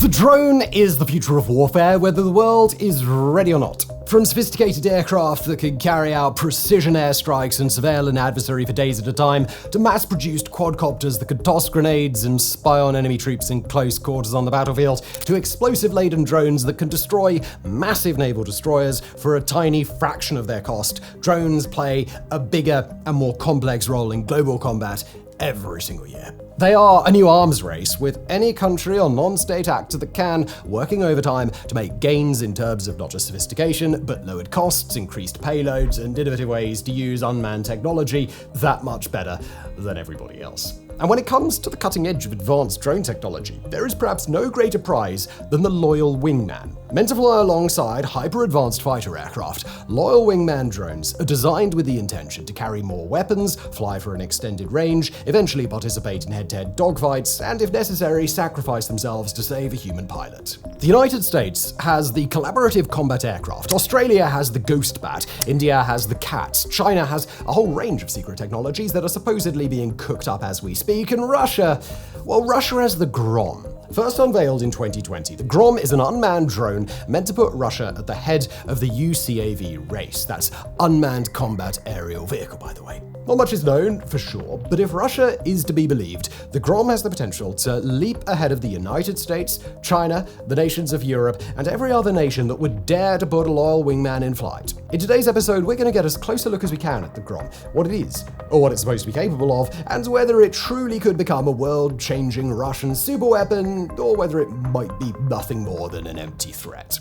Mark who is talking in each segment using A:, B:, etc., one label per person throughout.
A: The drone is the future of warfare, whether the world is ready or not. From sophisticated aircraft that can carry out precision airstrikes and surveil an adversary for days at a time, to mass-produced quadcopters that could toss grenades and spy on enemy troops in close quarters on the battlefield, to explosive-laden drones that can destroy massive naval destroyers for a tiny fraction of their cost, drones play a bigger and more complex role in global combat every single year. They are a new arms race, with any country or non-state actor that can working overtime to make gains in terms of not just sophistication, but lowered costs, increased payloads, and innovative ways to use unmanned technology that much better than everybody else. And when it comes to the cutting edge of advanced drone technology, there is perhaps no greater prize than the loyal wingman. Meant to fly alongside hyper-advanced fighter aircraft, loyal wingman drones are designed with the intention to carry more weapons, fly for an extended range, eventually participate in head-to-head dogfights, and if necessary, sacrifice themselves to save a human pilot. The United States has the collaborative combat aircraft, Australia has the Ghost Bat, India has the Cats, China has a whole range of secret technologies that are supposedly being cooked up as we speak, and Russia has the Grom. First unveiled in 2020, the Grom is an unmanned drone meant to put Russia at the head of the UCAV race. That's Unmanned Combat Aerial Vehicle, by the way. Not much is known, for sure, but if Russia is to be believed, the Grom has the potential to leap ahead of the United States, China, the nations of Europe, and every other nation that would dare to put a loyal wingman in flight. In today's episode, we're going to get as close a look as we can at the Grom, what it is, or what it's supposed to be capable of, and whether it truly could become a world-changing Russian superweapon, or whether it might be nothing more than an empty threat.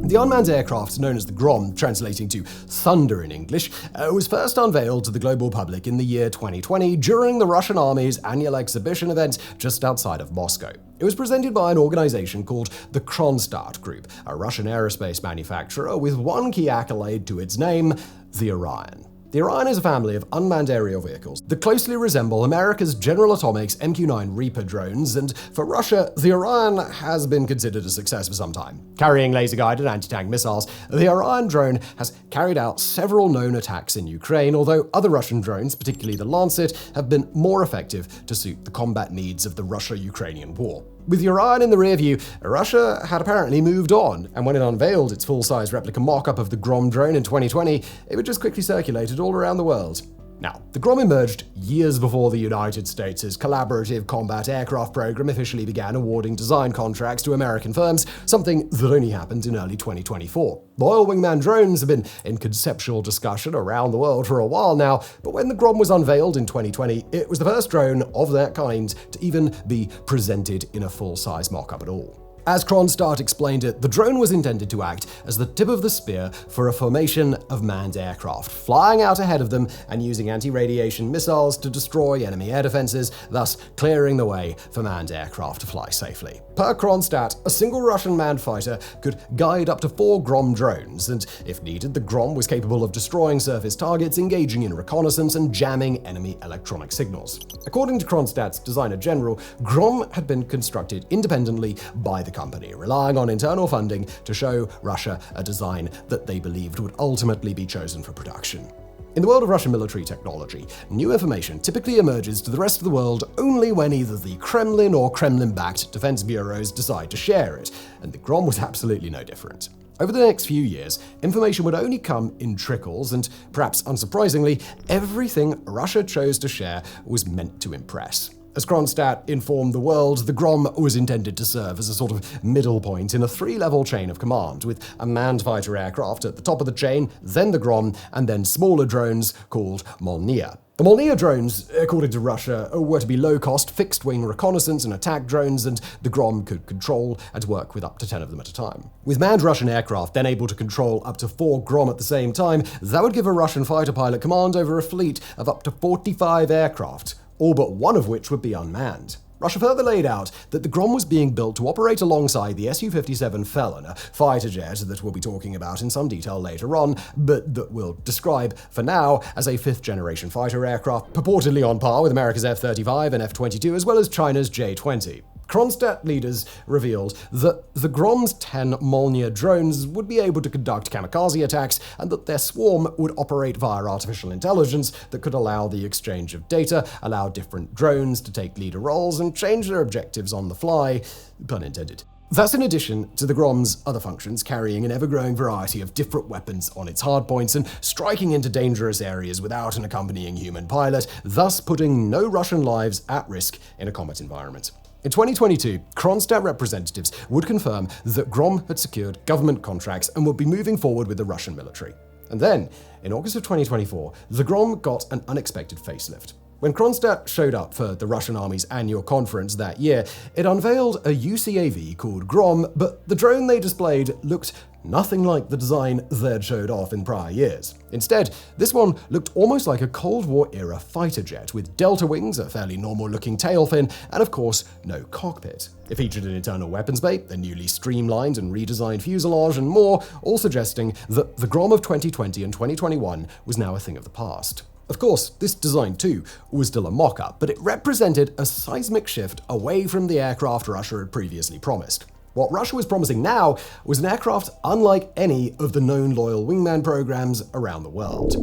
A: The unmanned aircraft, known as the Grom, translating to Thunder in English, was first unveiled to the global public in the year 2020 during the Russian Army's annual exhibition event just outside of Moscow. It was presented by an organization called the Kronstadt Group, a Russian aerospace manufacturer with one key accolade to its name, the Orion. The Orion is a family of unmanned aerial vehicles that closely resemble America's General Atomics MQ-9 Reaper drones, and for Russia, the Orion has been considered a success for some time. Carrying laser-guided anti-tank missiles, the Orion drone has carried out several known attacks in Ukraine, although other Russian drones, particularly the Lancet, have been more effective to suit the combat needs of the Russia-Ukrainian war. With the Orion in the rearview, Russia had apparently moved on, and when it unveiled its full-size replica mock-up of the Grom drone in 2020, it was just quickly circulated all around the world. Now, the Grom emerged years before the United States' collaborative combat aircraft program officially began awarding design contracts to American firms, something that only happened in early 2024. Loyal wingman drones have been in conceptual discussion around the world for a while now, but when the Grom was unveiled in 2020, it was the first drone of that kind to even be presented in a full-size mock-up at all. As Kronstadt explained it, the drone was intended to act as the tip of the spear for a formation of manned aircraft, flying out ahead of them and using anti-radiation missiles to destroy enemy air defenses, thus clearing the way for manned aircraft to fly safely. Per Kronstadt, a single Russian manned fighter could guide up to 4 Grom drones, and if needed, the Grom was capable of destroying surface targets, engaging in reconnaissance, and jamming enemy electronic signals. According to Kronstadt's designer general, Grom had been constructed independently by the company, relying on internal funding to show Russia a design that they believed would ultimately be chosen for production. In the world of Russian military technology, new information typically emerges to the rest of the world only when either the Kremlin or Kremlin-backed defense bureaus decide to share it, and the Grom was absolutely no different. Over the next few years, information would only come in trickles, and perhaps unsurprisingly, everything Russia chose to share was meant to impress. As Kronstadt informed the world, the Grom was intended to serve as a sort of middle point in a 3-level chain of command, with a manned fighter aircraft at the top of the chain, then the Grom, and then smaller drones called Molniya. The Molniya drones, according to Russia, were to be low-cost, fixed-wing reconnaissance and attack drones, and the Grom could control and work with up to 10 of them at a time. With manned Russian aircraft then able to control up to 4 Grom at the same time, that would give a Russian fighter pilot command over a fleet of up to 45 aircraft, all but one of which would be unmanned. Russia further laid out that the Grom was being built to operate alongside the Su-57 Felon, a fighter jet that we'll be talking about in some detail later on, but that we'll describe for now as a 5th-generation fighter aircraft, purportedly on par with America's F-35 and F-22, as well as China's J-20. Kronstadt leaders revealed that the Grom's 10 Molniya drones would be able to conduct kamikaze attacks and that their swarm would operate via artificial intelligence that could allow the exchange of data, allow different drones to take leader roles, and change their objectives on the fly, pun intended. That's in addition to the Grom's other functions, carrying an ever-growing variety of different weapons on its hardpoints and striking into dangerous areas without an accompanying human pilot, thus putting no Russian lives at risk in a combat environment. In 2022, Kronstadt representatives would confirm that Grom had secured government contracts and would be moving forward with the Russian military. And then, in August of 2024, the Grom got an unexpected facelift. When Kronstadt showed up for the Russian Army's annual conference that year, it unveiled a UCAV called Grom, but the drone they displayed looked nothing like the design they'd showed off in prior years. Instead, this one looked almost like a Cold War-era fighter jet, with delta wings, a fairly normal-looking tail fin, and of course, no cockpit. It featured an internal weapons bay, a newly streamlined and redesigned fuselage, and more, all suggesting that the Grom of 2020 and 2021 was now a thing of the past. Of course, this design too was still a mock-up, but it represented a seismic shift away from the aircraft Russia had previously promised. What Russia was promising now was an aircraft unlike any of the known loyal wingman programs around the world.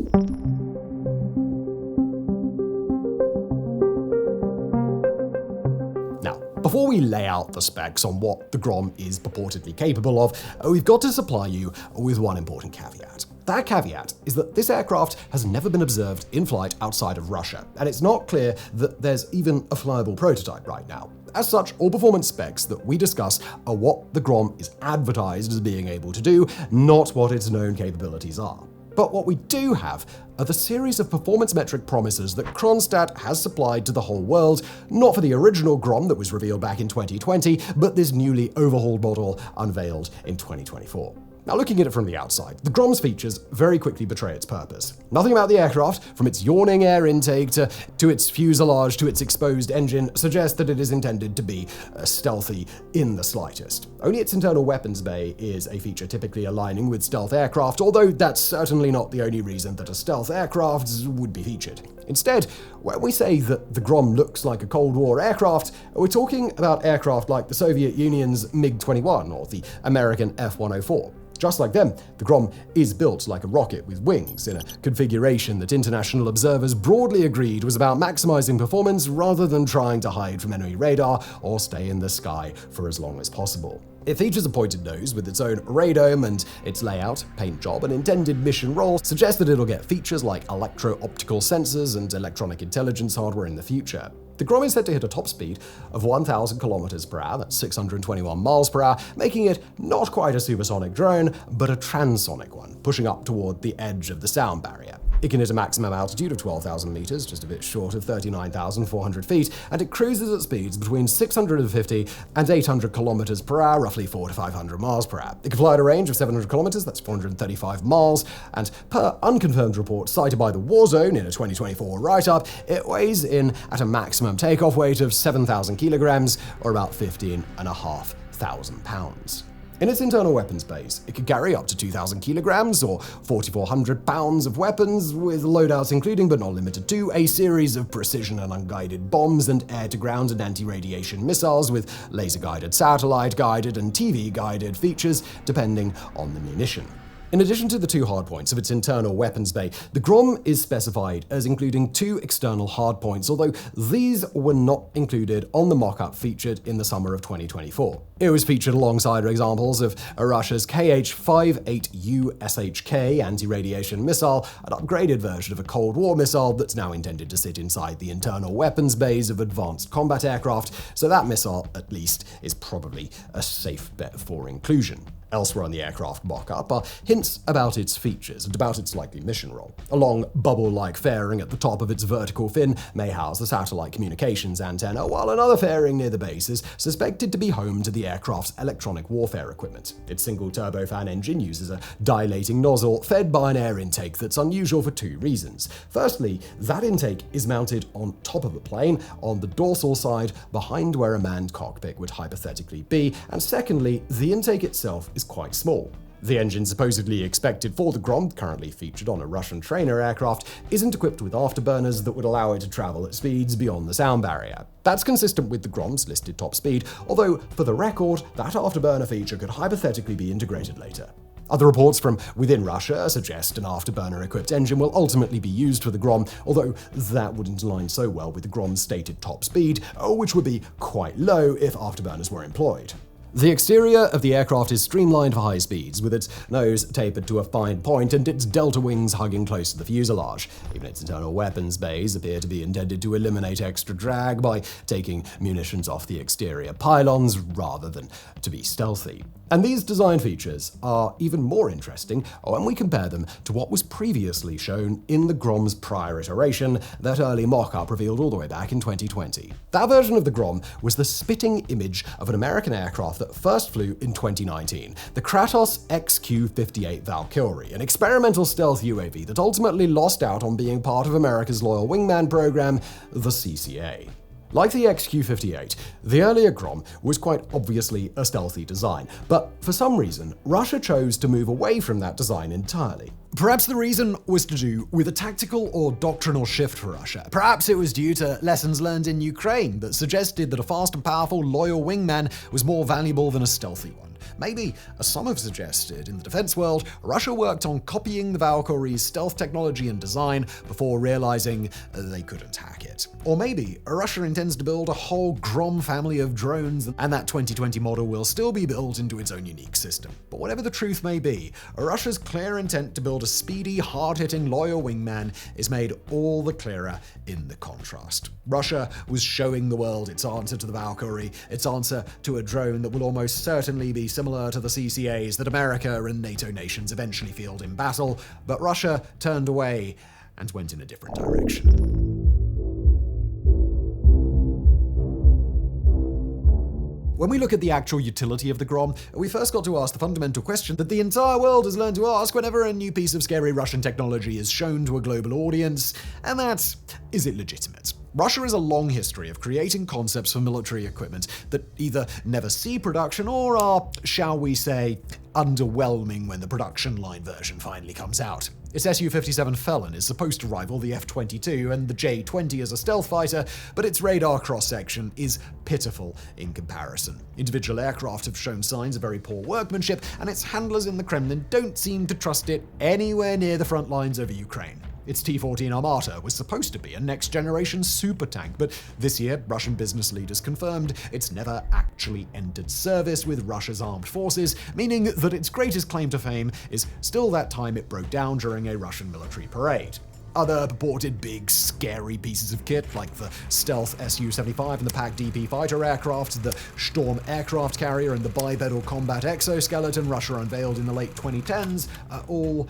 A: Now, before we lay out the specs on what the Grom is purportedly capable of, we've got to supply you with one important caveat. That caveat is that this aircraft has never been observed in flight outside of Russia, and it's not clear that there's even a flyable prototype right now. As such, all performance specs that we discuss are what the Grom is advertised as being able to do, not what its known capabilities are. But what we do have are the series of performance metric promises that Kronstadt has supplied to the whole world, not for the original Grom that was revealed back in 2020, but this newly overhauled model unveiled in 2024. Now, looking at it from the outside, the Grom's features very quickly betray its purpose. Nothing about the aircraft, from its yawning air intake to its fuselage to its exposed engine, suggests that it is intended to be stealthy in the slightest. Only its internal weapons bay is a feature typically aligning with stealth aircraft, although that's certainly not the only reason that a stealth aircraft would be featured. Instead, when we say that the Grom looks like a Cold War aircraft, we're talking about aircraft like the Soviet Union's MiG-21 or the American F-104. Just like them, the Grom is built like a rocket with wings, in a configuration that international observers broadly agreed was about maximizing performance rather than trying to hide from enemy radar or stay in the sky for as long as possible. It features a pointed nose with its own radome, and its layout, paint job, and intended mission role suggest that it'll get features like electro-optical sensors and electronic intelligence hardware in the future. The Grom is set to hit a top speed of 1,000 kilometers per hour, that's 621 miles per hour, making it not quite a supersonic drone, but a transonic one, pushing up toward the edge of the sound barrier. It can hit a maximum altitude of 12,000 meters, just a bit short of 39,400 feet, and it cruises at speeds between 650 and 800 kilometers per hour, roughly 400 to 500 miles per hour. It can fly at a range of 700 kilometers, that's 435 miles, and per unconfirmed report cited by the Warzone in a 2024 write-up, it weighs in at a maximum takeoff weight of 7,000 kilograms, or about 15,500 pounds. In its internal weapons base, it could carry up to 2,000 kilograms or 4,400 pounds of weapons, with loadouts including but not limited to a series of precision and unguided bombs and air-to-ground and anti-radiation missiles with laser-guided, satellite-guided, and TV-guided features depending on the munition. In addition to the two hardpoints of its internal weapons bay, the Grom is specified as including two external hardpoints, although these were not included on the mock-up featured in the summer of 2024. It was featured alongside examples of Russia's Kh-58U SHK anti-radiation missile, an upgraded version of a Cold War missile that's now intended to sit inside the internal weapons bays of advanced combat aircraft, so that missile, at least, is probably a safe bet for inclusion. Elsewhere on the aircraft mock-up are hints about its features and about its likely mission role. A long bubble-like fairing at the top of its vertical fin may house the satellite communications antenna, while another fairing near the base is suspected to be home to the aircraft's electronic warfare equipment. Its single turbofan engine uses a dilating nozzle fed by an air intake that's unusual for two reasons. Firstly, that intake is mounted on top of the plane, on the dorsal side, behind where a manned cockpit would hypothetically be, and secondly, the intake itself is quite small. The engine supposedly expected for the Grom, currently featured on a Russian trainer aircraft, isn't equipped with afterburners that would allow it to travel at speeds beyond the sound barrier. That's consistent with the Grom's listed top speed, although, for the record, that afterburner feature could hypothetically be integrated later. Other reports from within Russia suggest an afterburner-equipped engine will ultimately be used for the Grom, although that wouldn't align so well with the Grom's stated top speed, which would be quite low if afterburners were employed. The exterior of the aircraft is streamlined for high speeds, with its nose tapered to a fine point and its delta wings hugging close to the fuselage. Even its internal weapons bays appear to be intended to eliminate extra drag by taking munitions off the exterior pylons rather than to be stealthy. And these design features are even more interesting when we compare them to what was previously shown in the Grom's prior iteration that early mock-up revealed all the way back in 2020. That version of the Grom was the spitting image of an American aircraft that first flew in 2019, the Kratos XQ-58 Valkyrie, an experimental stealth UAV that ultimately lost out on being part of America's loyal wingman program, the CCA. Like the XQ-58, the earlier Grom was quite obviously a stealthy design, but for some reason, Russia chose to move away from that design entirely. Perhaps the reason was to do with a tactical or doctrinal shift for Russia. Perhaps it was due to lessons learned in Ukraine that suggested that a fast and powerful, loyal wingman was more valuable than a stealthy one. Maybe, as some have suggested, in the defense world, Russia worked on copying the Valkyrie's stealth technology and design before realizing they couldn't hack it. Or maybe Russia intends to build a whole Grom family of drones, and that 2020 model will still be built into its own unique system. But whatever the truth may be, Russia's clear intent to build a speedy, hard-hitting, loyal wingman is made all the clearer in the contrast. Russia was showing the world its answer to the Valkyrie, its answer to a drone that will almost certainly be similar to the CCAs that America and NATO nations eventually field in battle, but Russia turned away and went in a different direction. When we look at the actual utility of the Grom, we first got to ask the fundamental question that the entire world has learned to ask whenever a new piece of scary Russian technology is shown to a global audience, and that's, is it legitimate? Russia has a long history of creating concepts for military equipment that either never see production or are, shall we say, underwhelming when the production line version finally comes out. Its Su-57 Felon is supposed to rival the F-22 and the J-20 as a stealth fighter, but its radar cross-section is pitiful in comparison. Individual aircraft have shown signs of very poor workmanship, and its handlers in the Kremlin don't seem to trust it anywhere near the front lines over Ukraine. Its T-14 Armata was supposed to be a next-generation super tank, but this year, Russian business leaders confirmed it's never actually entered service with Russia's armed forces, meaning that its greatest claim to fame is still that time it broke down during a Russian military parade. Other purported big, scary pieces of kit, like the stealth Su-75 and the PAC-DP fighter aircraft, the Storm aircraft carrier and the bipedal combat exoskeleton Russia unveiled in the late 2010s, are all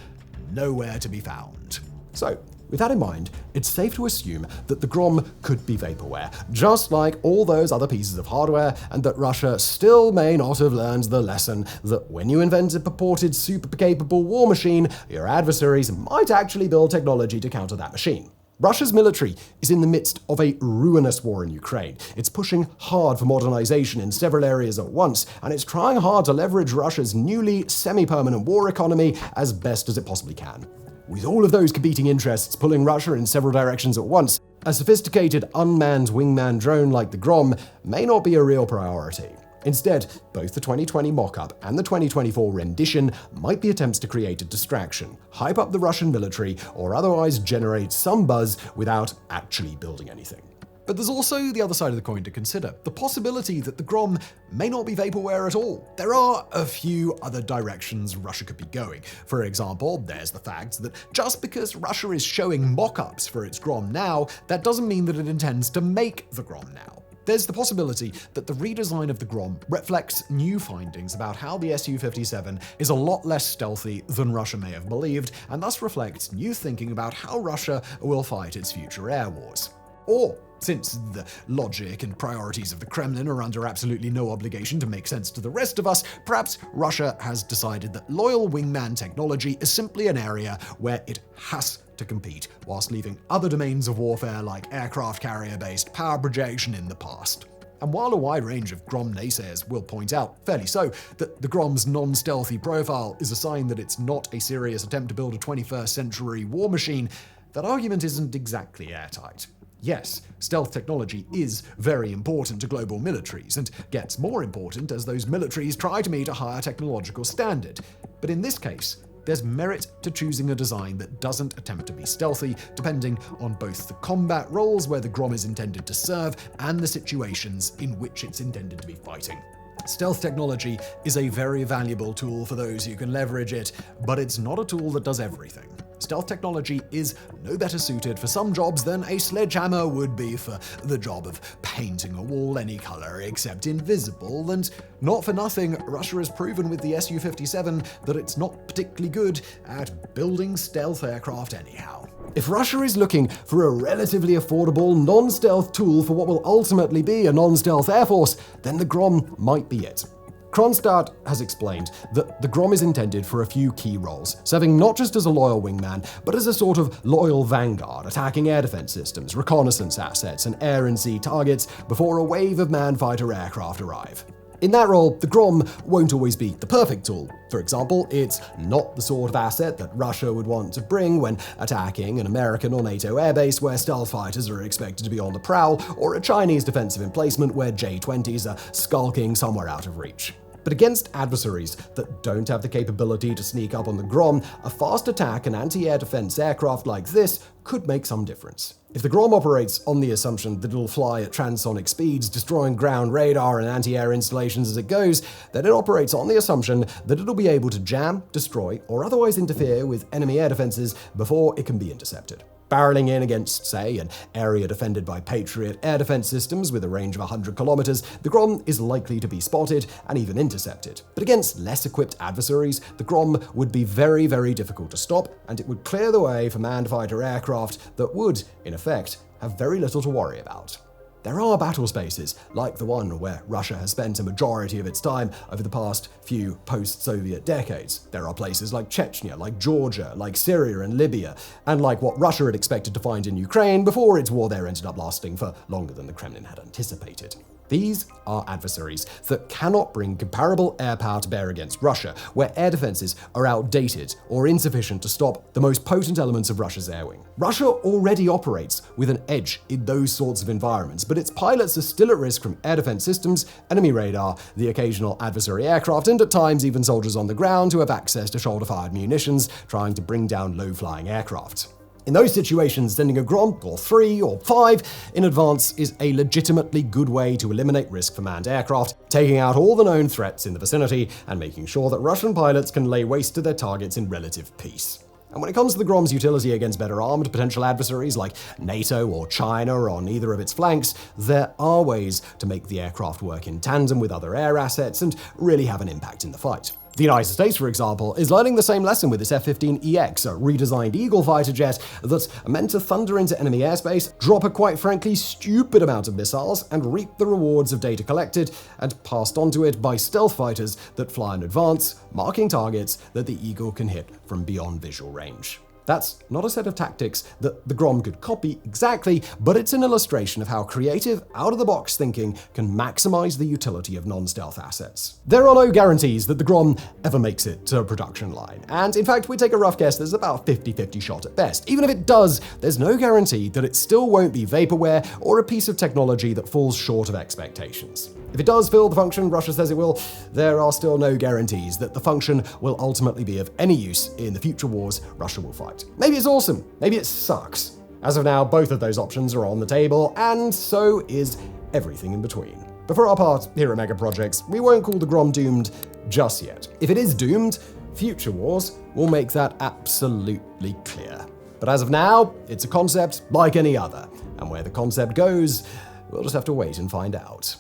A: nowhere to be found. So, with that in mind, it's safe to assume that the Grom could be vaporware, just like all those other pieces of hardware, and that Russia still may not have learned the lesson that when you invent a purported super-capable war machine, your adversaries might actually build technology to counter that machine. Russia's military is in the midst of a ruinous war in Ukraine. It's pushing hard for modernization in several areas at once, and it's trying hard to leverage Russia's newly semi-permanent war economy as best as it possibly can. With all of those competing interests pulling Russia in several directions at once, a sophisticated unmanned wingman drone like the Grom may not be a real priority. Instead, both the 2020 mock-up and the 2024 rendition might be attempts to create a distraction, hype up the Russian military, or otherwise generate some buzz without actually building anything. But there's also the other side of the coin to consider, the possibility that the Grom may not be vaporware at all. There are a few other directions Russia could be going. For example, there's the fact that just because Russia is showing mock-ups for its Grom now, that doesn't mean that it intends to make the Grom now. There's the possibility that the redesign of the Grom reflects new findings about how the Su-57 is a lot less stealthy than Russia may have believed, and thus reflects new thinking about how Russia will fight its future air wars. Or, since the logic and priorities of the Kremlin are under absolutely no obligation to make sense to the rest of us, perhaps Russia has decided that loyal wingman technology is simply an area where it has to compete, whilst leaving other domains of warfare like aircraft carrier-based power projection in the past. And while a wide range of Grom naysayers will point out, fairly so, that the Grom's non-stealthy profile is a sign that it's not a serious attempt to build a 21st century war machine, that argument isn't exactly airtight. Yes, stealth technology is very important to global militaries, and gets more important as those militaries try to meet a higher technological standard. But in this case, there's merit to choosing a design that doesn't attempt to be stealthy, depending on both the combat roles where the Grom is intended to serve and the situations in which it's intended to be fighting. Stealth technology is a very valuable tool for those who can leverage it, but it's not a tool that does everything. Stealth technology is no better suited for some jobs than a sledgehammer would be for the job of painting a wall any color except invisible, and not for nothing, Russia has proven with the Su-57 that it's not particularly good at building stealth aircraft anyhow. If Russia is looking for a relatively affordable, non-stealth tool for what will ultimately be a non-stealth air force, then the Grom might be it. Kronstadt has explained that the Grom is intended for a few key roles, serving not just as a loyal wingman, but as a sort of loyal vanguard, attacking air defense systems, reconnaissance assets, and air and sea targets before a wave of manned fighter aircraft arrive. In that role, the Grom won't always be the perfect tool. For example, it's not the sort of asset that Russia would want to bring when attacking an American or NATO airbase where stealth fighters are expected to be on the prowl, or a Chinese defensive emplacement where J-20s are skulking somewhere out of reach. But against adversaries that don't have the capability to sneak up on the Grom, a fast attack and anti-air defense aircraft like this could make some difference. If the Grom operates on the assumption that it'll fly at transonic speeds, destroying ground radar and anti-air installations as it goes, then it operates on the assumption that it'll be able to jam, destroy, or otherwise interfere with enemy air defenses before it can be intercepted. Barreling in against, say, an area defended by Patriot air defense systems with a range of 100 kilometers, the Grom is likely to be spotted and even intercepted. But against less equipped adversaries, the Grom would be very, very difficult to stop, and it would clear the way for manned fighter aircraft that would, in effect, have very little to worry about. There are battle spaces, like the one where Russia has spent a majority of its time over the past few post-Soviet decades. There are places like Chechnya, like Georgia, like Syria and Libya, and like what Russia had expected to find in Ukraine before its war there ended up lasting for longer than the Kremlin had anticipated. These are adversaries that cannot bring comparable air power to bear against Russia, where air defenses are outdated or insufficient to stop the most potent elements of Russia's air wing. Russia already operates with an edge in those sorts of environments, but its pilots are still at risk from air defense systems, enemy radar, the occasional adversary aircraft, and at times even soldiers on the ground who have access to shoulder-fired munitions trying to bring down low-flying aircraft. In those situations, sending a Grom, or 3, or 5, in advance is a legitimately good way to eliminate risk for manned aircraft, taking out all the known threats in the vicinity and making sure that Russian pilots can lay waste to their targets in relative peace. And when it comes to the Grom's utility against better armed potential adversaries like NATO or China on either of its flanks, there are ways to make the aircraft work in tandem with other air assets and really have an impact in the fight. The United States, for example, is learning the same lesson with its F-15EX, a redesigned Eagle fighter jet that's meant to thunder into enemy airspace, drop a quite frankly stupid amount of missiles, and reap the rewards of data collected and passed onto it by stealth fighters that fly in advance, marking targets that the Eagle can hit from beyond visual range. That's not a set of tactics that the Grom could copy exactly, but it's an illustration of how creative, out-of-the-box thinking can maximize the utility of non-stealth assets. There are no guarantees that the Grom ever makes it to a production line, and in fact, we take a rough guess there's about 50-50 shot at best. Even if it does, there's no guarantee that it still won't be vaporware or a piece of technology that falls short of expectations. If it does fill the function Russia says it will, there are still no guarantees that the function will ultimately be of any use in the future wars Russia will fight. Maybe it's awesome, maybe it sucks. As of now, both of those options are on the table, and so is everything in between. But for our part, here at Mega Projects, we won't call the Grom doomed just yet. If it is doomed, future wars will make that absolutely clear. But as of now, it's a concept like any other, and where the concept goes, we'll just have to wait and find out.